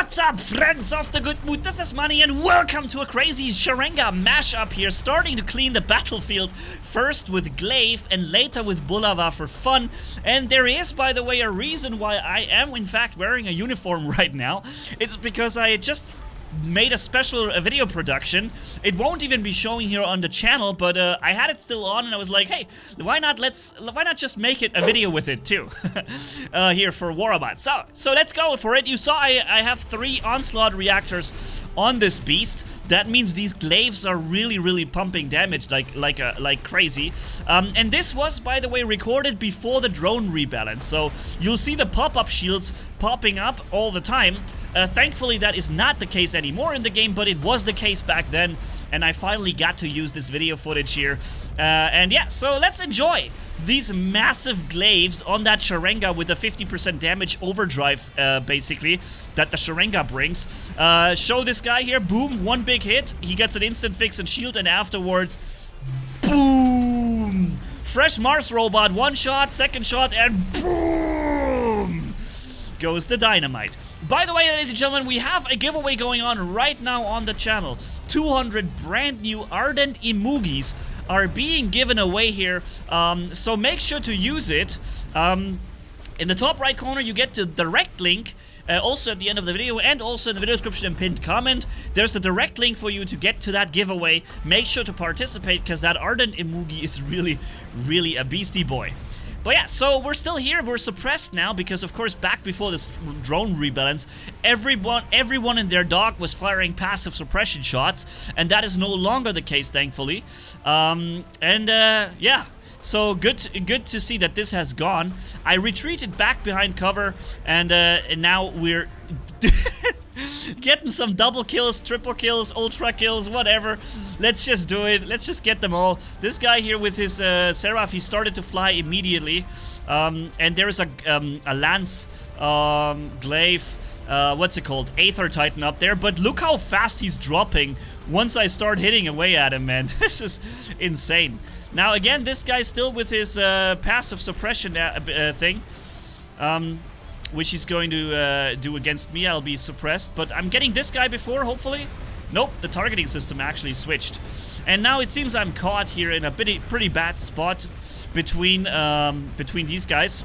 What's up, friends of the good mood? This is Manni and welcome to a crazy Sharanga mashup here, starting to clean the battlefield, first with Glaive and later with Bulava for fun. And there is, by the way, a reason why I am in fact wearing a uniform right now. It's because I just made a special video production. It won't even be showing here on the channel, but I had it still on and I was like, hey, why not just make it a video with it too here for Warabot. So let's go for it. You saw I have 3 onslaught reactors on this beast. That means these glaives are really pumping damage like crazy. And this was, by the way, recorded before the drone rebalance. So you'll see the pop-up shields popping up all the time. Thankfully that is not the case anymore in the game, but it was the case back then, and I finally got to use this video footage here. And yeah, so let's enjoy these massive glaives on that Sharanga with a 50% damage overdrive, basically, that the Sharanga brings. Show this guy here, boom, 1 big hit, he gets an instant fix and shield, and afterwards, boom! Fresh Mars robot, 1 shot, 2nd shot, and boom! Goes the dynamite. By the way, ladies and gentlemen, we have a giveaway going on right now on the channel. 200 brand new Ardent Emojis are being given away here, so make sure to use it. In the top right corner, you get the direct link, also at the end of the video, and also in the video description and pinned comment. There's a direct link for you to get to that giveaway. Make sure to participate, because that Ardent Emoji is really a beastie boy. But yeah, so we're still here, we're suppressed now, because of course back before this drone rebalance, everyone and their dog was firing passive suppression shots, and that is no longer the case, thankfully. Yeah, so good to see that this has gone. I retreated back behind cover, and now we're getting some double kills, triple kills, ultra kills, whatever. Let's just do it. Let's just get them all. This guy here with his Seraph, he started to fly immediately. And there's a Lance, Glaive, what's it called? Aether Titan up there. But look how fast he's dropping once I start hitting away at him, man. This is insane. Now again, this guy's still with his passive suppression thing. Which he's going to do against me. I'll be suppressed, but I'm getting this guy before, hopefully. Nope, the targeting system actually switched. And now it seems I'm caught here in a pretty bad spot between these guys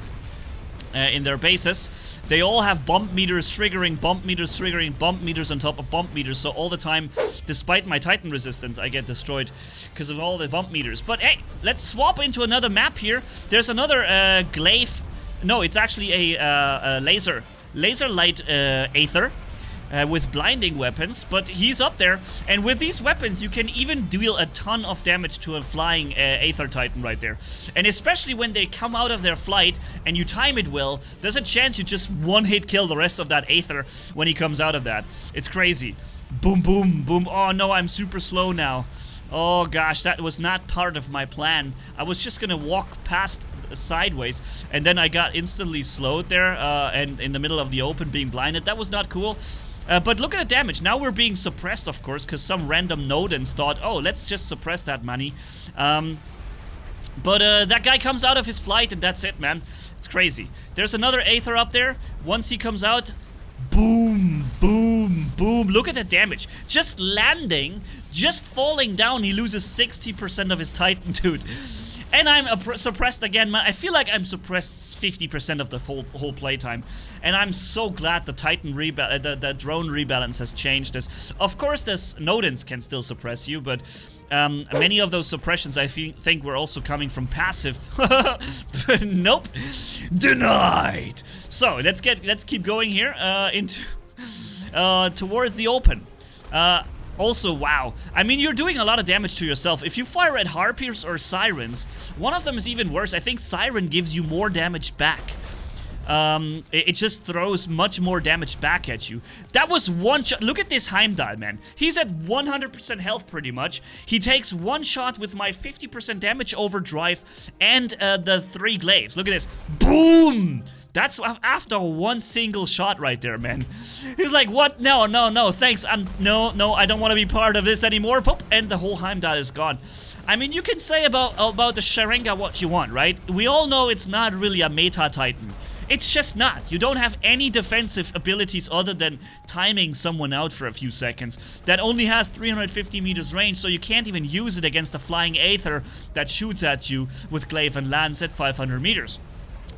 in their bases. They all have bump meters triggering, bump meters triggering, bump meters on top of bump meters. So all the time, despite my Titan resistance, I get destroyed because of all the bump meters. But hey, let's swap into another map here. There's another Glaive. No, it's actually a laser light Aether with blinding weapons, but he's up there, and with these weapons you can even deal a ton of damage to a flying Aether Titan right there. And especially when they come out of their flight and you time it well, there's a chance you just one-hit kill the rest of that Aether when he comes out of that. It's crazy. Boom, boom, boom. Oh no, I'm super slow now. Oh gosh, that was not part of my plan. I was just gonna walk past sideways, and then I got instantly slowed there, and in the middle of the open being blinded. That was not cool. But look at the damage. Now we're being suppressed, of course, because some random Nodens thought, oh, let's just suppress that Manni. But that guy comes out of his flight, and that's it, man. It's crazy. There's another Aether up there. Once he comes out, boom, boom, boom. Look at the damage. Just landing, just falling down, he loses 60% of his Titan, dude. And I'm suppressed again, man. I feel like I'm suppressed 50% of the whole playtime. And I'm so glad the Titan the drone rebalance has changed this. Of course, this Nodens can still suppress you, but many of those suppressions I think were also coming from passive. Nope. Denied. So let's keep going here into towards the open. Also, wow. I mean, you're doing a lot of damage to yourself. If you fire at Harpies or Sirens, one of them is even worse. I think Siren gives you more damage back. It just throws much more damage back at you. That was 1 shot. Look at this Heimdall, man. He's at 100% health pretty much. He takes 1 shot with my 50% damage overdrive and the 3 glaives. Look at this. Boom! That's after 1 single shot right there, man. He's like, what? No, no, no, thanks. No, I don't want to be part of this anymore. Pop, and the whole Heimdall is gone. I mean, you can say about the Sharanga what you want, right? We all know it's not really a meta Titan. It's just not. You don't have any defensive abilities other than timing someone out for a few seconds. That only has 350 meters range, so you can't even use it against a flying Aether that shoots at you with Glaive and Lance at 500 meters.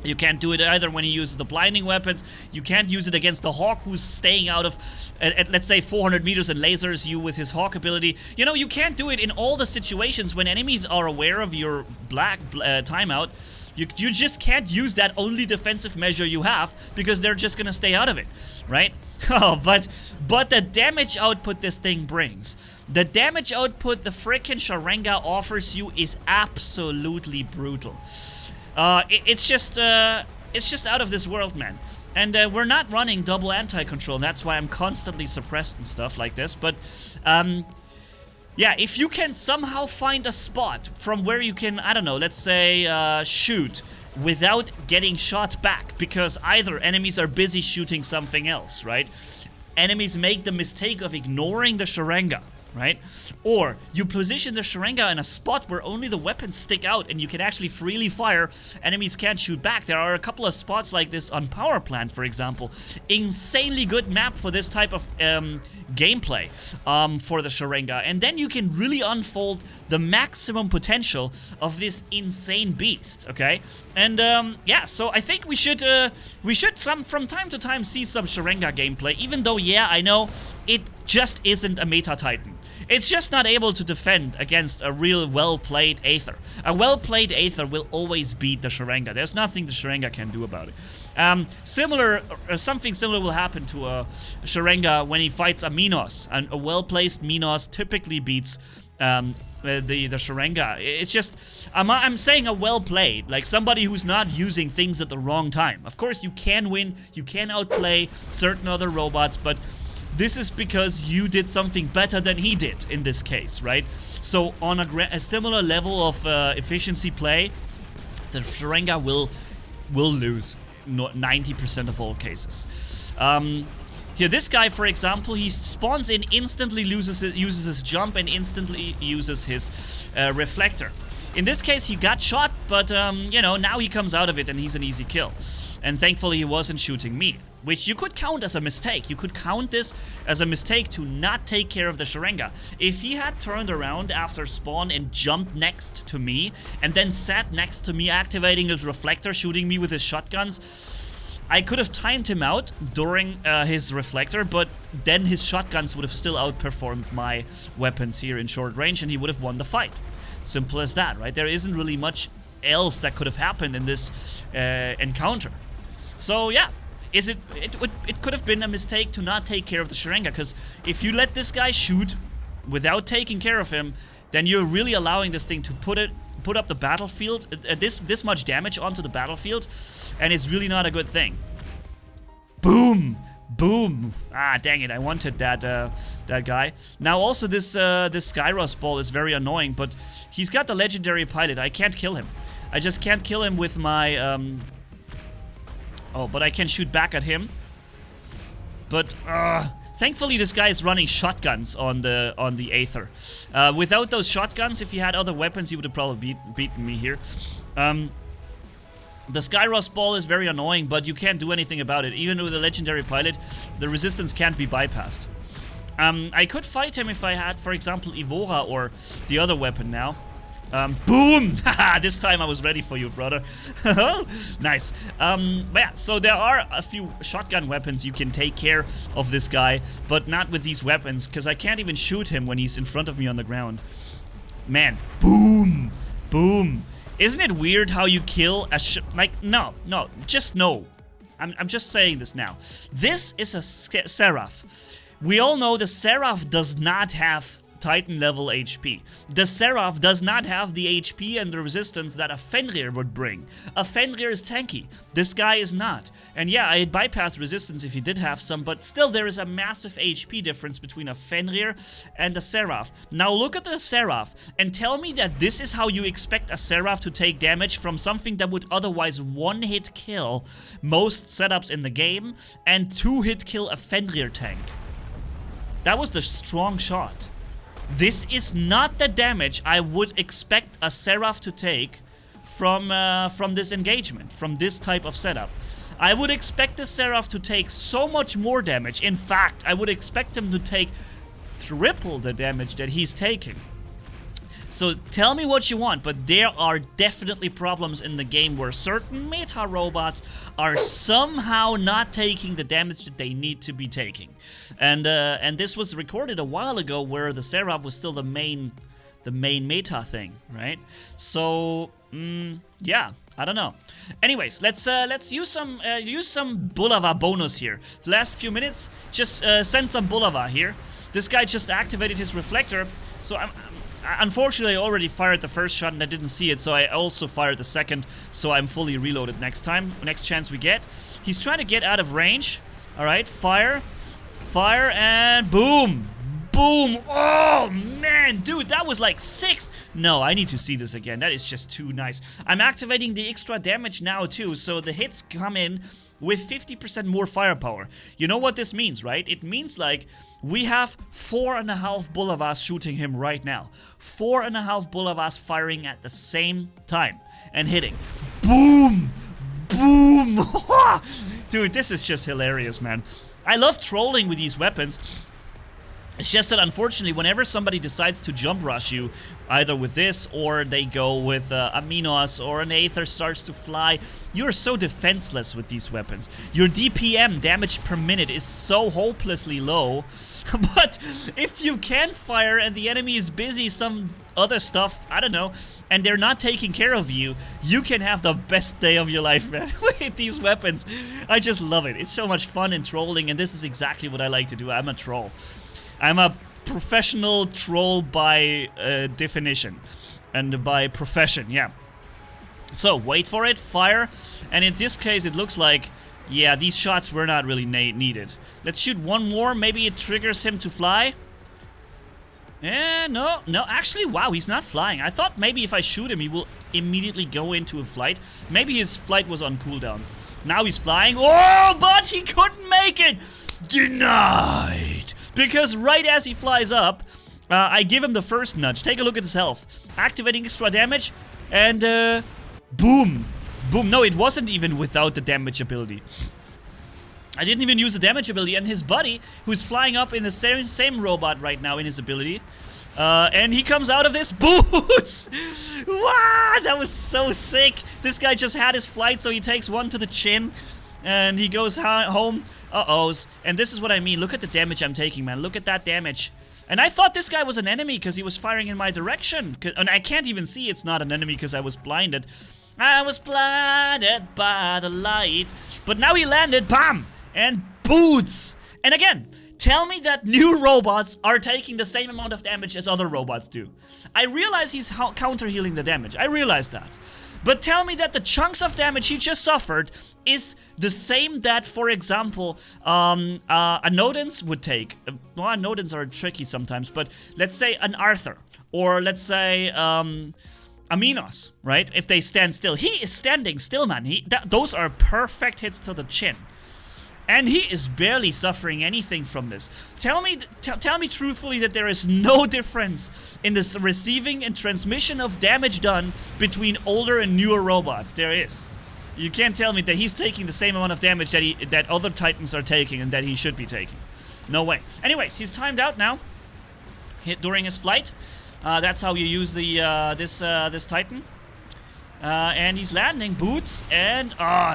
You can't do it either when he uses the blinding weapons. You can't use it against the Hawk who's staying out of, at let's say, 400 meters and lasers you with his Hawk ability. You know, you can't do it in all the situations when enemies are aware of your timeout. You just can't use that only defensive measure you have because they're just gonna stay out of it, right? Oh, but the damage output this thing brings, the damage output the frickin' Sharanga offers you is absolutely brutal. It's just out of this world, man. And we're not running double anti-control, and that's why I'm constantly suppressed and stuff like this. But yeah, if you can somehow find a spot from where you can, I don't know, let's say shoot without getting shot back, because either enemies are busy shooting something else, right? Enemies make the mistake of ignoring the Sharanga, right? Or you position the Sharanga in a spot where only the weapons stick out and you can actually freely fire. Enemies can't shoot back. There are a couple of spots like this on Power Plant, for example. Insanely good map for this type of gameplay for the Sharanga. And then you can really unfold the maximum potential of this insane beast, okay? And yeah, so I think we should from time to time see some Sharanga gameplay, even though, yeah, I know it just isn't a meta Titan. It's just not able to defend against a real well-played Aether. A well-played Aether will always beat the Sharanga. There's nothing the Sharanga can do about it. Something similar will happen to a Sharanga when he fights a Minos. And a well-placed Minos typically beats the Sharanga. It's just, I'm saying a well-played, like somebody who's not using things at the wrong time. Of course, you can win, you can outplay certain other robots, but this is because you did something better than he did in this case, right? So on a similar level of efficiency play, the Sharanga will lose 90% of all cases. Here, this guy, for example, he spawns in, instantly uses his jump, and instantly uses his reflector. In this case, he got shot, but you know, now he comes out of it and he's an easy kill. And thankfully, he wasn't shooting me, which you could count as a mistake. You could count this as a mistake to not take care of the Sharanga. If he had turned around after spawn and jumped next to me, and then sat next to me, activating his reflector, shooting me with his shotguns, I could have timed him out during his reflector, but then his shotguns would have still outperformed my weapons here in short range, and he would have won the fight. Simple as that, right? There isn't really much else that could have happened in this encounter. So yeah, it could have been a mistake to not take care of the Sharanga, because if you let this guy shoot without taking care of him, then you're really allowing this thing to put up the battlefield, this much damage onto the battlefield, and it's really not a good thing. Boom! Boom! Ah, dang it, I wanted that guy. Now also this Skyros ball is very annoying, but he's got the legendary pilot. I can't kill him. I just can't kill him with my oh, but I can shoot back at him. But thankfully this guy is running shotguns on the Aether. Without those shotguns, if he had other weapons, he would have probably beaten me here. The Skyros ball is very annoying, but you can't do anything about it. Even with a legendary pilot, the resistance can't be bypassed. I could fight him if I had, for example, Evora or the other weapon now. Boom! Haha, this time I was ready for you, brother. Nice. But yeah, so there are a few shotgun weapons you can take care of this guy, but not with these weapons, because I can't even shoot him when he's in front of me on the ground. Man, boom! Boom! Isn't it weird how you kill a no, just no. I'm just saying this now. This is a Seraph. We all know the Seraph does not have Titan level HP. The Seraph does not have the HP and the resistance that a Fenrir would bring. A Fenrir is tanky. This guy is not. And yeah, I'd bypass resistance if he did have some, but still there is a massive HP difference between a Fenrir and a Seraph. Now look at the Seraph and tell me that this is how you expect a Seraph to take damage from something that would otherwise one-hit kill most setups in the game and two-hit kill a Fenrir tank. That was the strong shot. This is not the damage I would expect a Seraph to take from this engagement, from this type of setup. I would expect the Seraph to take so much more damage. In fact, I would expect him to take triple the damage that he's taking. So tell me what you want, but there are definitely problems in the game where certain meta robots are somehow not taking the damage that they need to be taking. And this was recorded a while ago where the Seraph was still the main meta thing, right? So yeah, I don't know. Anyways, let's use some Bulava bonus here. The last few minutes, just send some Bulava here. This guy just activated his reflector, so unfortunately, I already fired the first shot and I didn't see it, so I also fired the second, so I'm fully reloaded next chance we get. He's trying to get out of range. Alright, fire, and boom! Boom! Oh, man, dude, that was like 6. No, I need to see this again. That is just too nice. I'm activating the extra damage now, too, so the hits come in with 50% more firepower. You know what this means, right? It means, like, we have 4.5 Bulavas shooting him right now. 4.5 Bulavas firing at the same time and hitting. Boom! Boom! Dude, this is just hilarious, man. I love trolling with these weapons. It's just that, unfortunately, whenever somebody decides to jump rush you, either with this or they go with Aminos or an Aether starts to fly, you're so defenseless with these weapons. Your DPM, damage per minute, is so hopelessly low. But if you can fire and the enemy is busy some other stuff, I don't know, and they're not taking care of you, you can have the best day of your life, man, with these weapons. I just love it. It's so much fun and trolling, and this is exactly what I like to do. I'm a troll. I'm a professional troll by definition and by profession, yeah. So, wait for it, fire, and in this case it looks like, yeah, these shots were not really needed. Let's shoot one more, maybe it triggers him to fly. No, actually, wow, he's not flying. I thought maybe if I shoot him he will immediately go into a flight. Maybe his flight was on cooldown. Now he's flying, oh, but he couldn't make it! Denied! Because right as he flies up, I give him the first nudge. Take a look at his health. Activating extra damage, and boom. Boom. No, it wasn't even without the damage ability. I didn't even use the damage ability, and his buddy, who's flying up in the same robot right now in his ability, and he comes out of this boots! Wow, that was so sick. This guy just had his flight, so he takes one to the chin, and he goes home. Uh-ohs. And this is what I mean. Look at the damage I'm taking, man. Look at that damage. And I thought this guy was an enemy because he was firing in my direction. And I can't even see it's not an enemy because I was blinded. I was blinded by the light. But now he landed, bam! And boots! And again, tell me that new robots are taking the same amount of damage as other robots do. I realize he's counter-healing the damage. I realize that. But tell me that the chunks of damage he just suffered is the same that, for example, Anodins would take. Well, Anodins are tricky sometimes, but let's say an Aether, or let's say Aminos, right? If they stand still. He is standing still, man. Those are perfect hits to the chin. And he is barely suffering anything from this. Tell me truthfully that there is no difference in this receiving and transmission of damage done between older and newer robots. There is. You can't tell me that he's taking the same amount of damage that other Titans are taking and that he should be taking. No way. Anyways, he's timed out now. Hit during his flight. That's how you use the this Titan. And he's landing, boots, and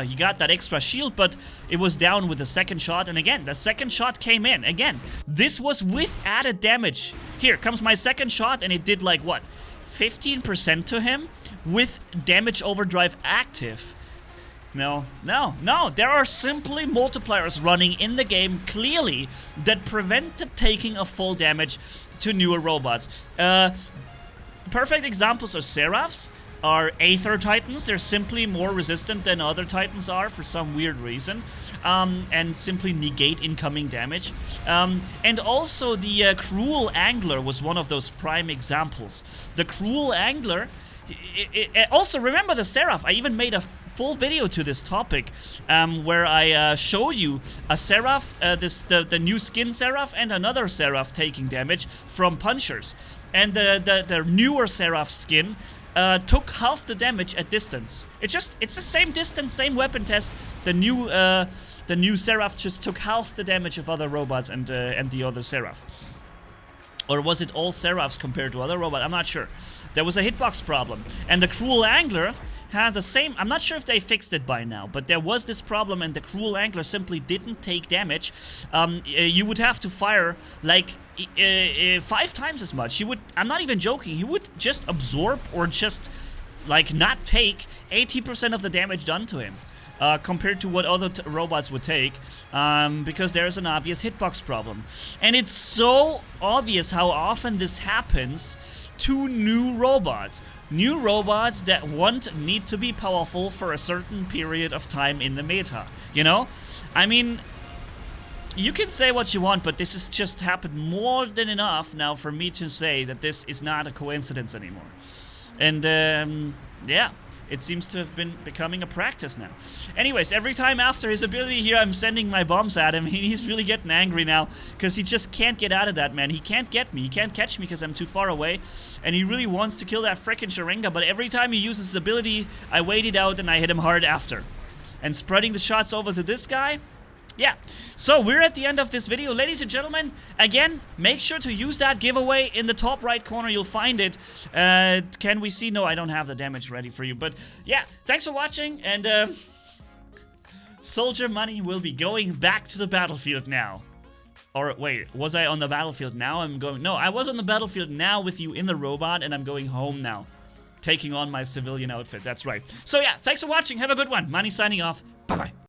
he got that extra shield, but it was down with the second shot, and again, the second shot came in. Again, this was with added damage. Here comes my second shot, and it did like, what, 15% to him with damage overdrive active. No, there are simply multipliers running in the game, clearly, that prevent the taking of full damage to newer robots. Perfect examples of Seraphs are Aether Titans. They're simply more resistant than other Titans are for some weird reason, and simply negate incoming damage. And also the Cruel Angler was one of those prime examples. The Cruel Angler, also remember the Seraph, I even made a full video to this topic, where I showed you a Seraph, the new skin Seraph, and another Seraph taking damage from punchers. And the newer Seraph skin took half the damage at distance. It's the same distance, same weapon test. The new Seraph just took half the damage of other robots and the other Seraph. Or was it all Seraphs compared to other robots? I'm not sure. There was a hitbox problem. And the Cruel Angler had the same... I'm not sure if they fixed it by now, but there was this problem and the Cruel Angler simply didn't take damage. You would have to fire like 5 times as much. I'm not even joking. He would just absorb or just like not take 80% of the damage done to him. Compared to what other robots would take, because there's an obvious hitbox problem. And it's so obvious how often this happens to new robots. New robots that need to be powerful for a certain period of time in the meta, you know? I mean, you can say what you want, but this has just happened more than enough now for me to say that this is not a coincidence anymore. And, yeah. It seems to have been becoming a practice now. Anyways, every time after his ability here, I'm sending my bombs at him. He's really getting angry now because he just can't get out of that, man. He can't get me. He can't catch me because I'm too far away. And he really wants to kill that frickin' Sharanga, but every time he uses his ability, I wait it out and I hit him hard after. And spreading the shots over to this guy... Yeah, so we're at the end of this video. Ladies and gentlemen, again, make sure to use that giveaway in the top right corner. You'll find it. Can we see? No, I don't have the damage ready for you. But yeah, thanks for watching. And Soldier Money will be going back to the battlefield now. Or wait, was I on the battlefield now? I'm going... No, I was on the battlefield now with you in the robot, and I'm going home now. Taking on my civilian outfit. That's right. So yeah, thanks for watching. Have a good one. Money signing off. Bye-bye.